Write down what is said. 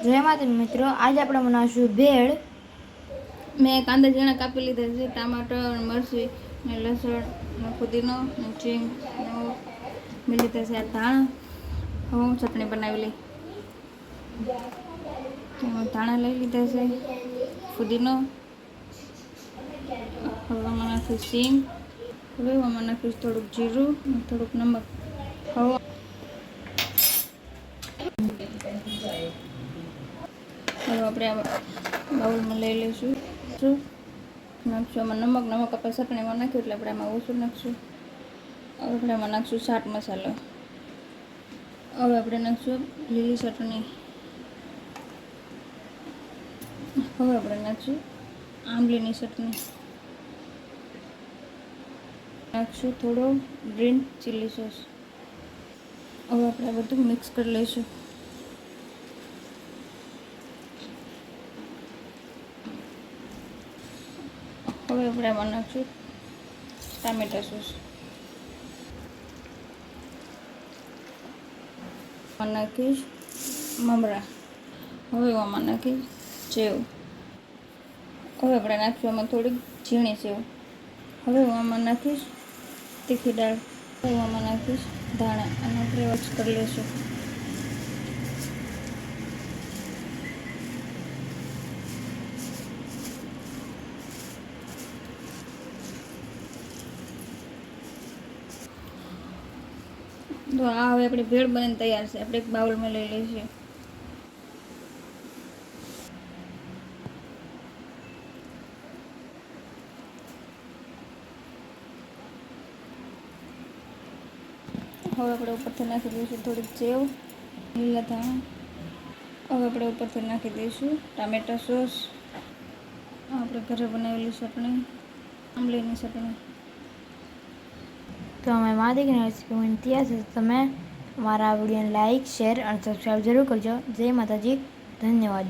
જય માતાજી મિત્રો, આજે આપણે બનાવીશું ભેળ. મેં કાંદા ઝીણા કાપી લીધા છે, ટામાટર, મરચી ને લસણ ને ફુદીનો ને ચીંગ મેં લીધા છે. આ ધાણા હવે હું ચટણી બનાવી લઈ. ધાણા લઈ લીધા છે, ફુદીનો, હવે આમાં નાખીશ ચીંગ, હવે આમાં નાખીશ થોડુંક જીરું અને થોડુંક નમક. હવે આપણે આ બાઉલમાં લઈ લઈશું. નાખશું આમાં નમક આપણે ચટણીમાં નાખ્યું એટલે આપણે આમાં ઓછું નાખશું. હવે આપણે આમાં નાખશું ચાટ મસાલો. હવે આપણે નાખશું લીલી ચટણી. હવે આપણે નાખશું આંબલીની ચટણી. નાખશું થોડો ગ્રીન ચીલી સોસ. હવે આપણે આ બધું મિક્સ કરી લઈશું. હવે આપણે આમાં નાખશું ટામેટા સોસ. નાખીશ મમરા. હવે આમાં નાખીશ સેવ. હવે આપણે નાખીશું આમાં થોડીક ઝીણી સેવ. હવે હું આમાં નાખીશ તીખી દાળ. હવે આમાં નાખીશ ધાણા અને આપણે મિક્સ કરી લઈશું. તો આ હવે આપણી ભેળ બનીને તૈયાર છે. આપણે એક બાઉલમાં લઈ લઈશું. હવે આપણે ઉપરથી નાખી દઈશું થોડીક સેવ, લીલા ધાણા. હવે આપણે ઉપરથી નાખી દઈશું ટામેટા સોસ, આપણે ઘરે બનાવેલી ચટણી, આંબલીની ચટણી. તો અમે માતાજીની રેસીપી મને તૈયાર છે. તમે મારા વિડીયોને લાઈક, શેર અને સબસ્ક્રાઈબ જરૂર કરજો. જય માતાજી, ધન્યવાદ.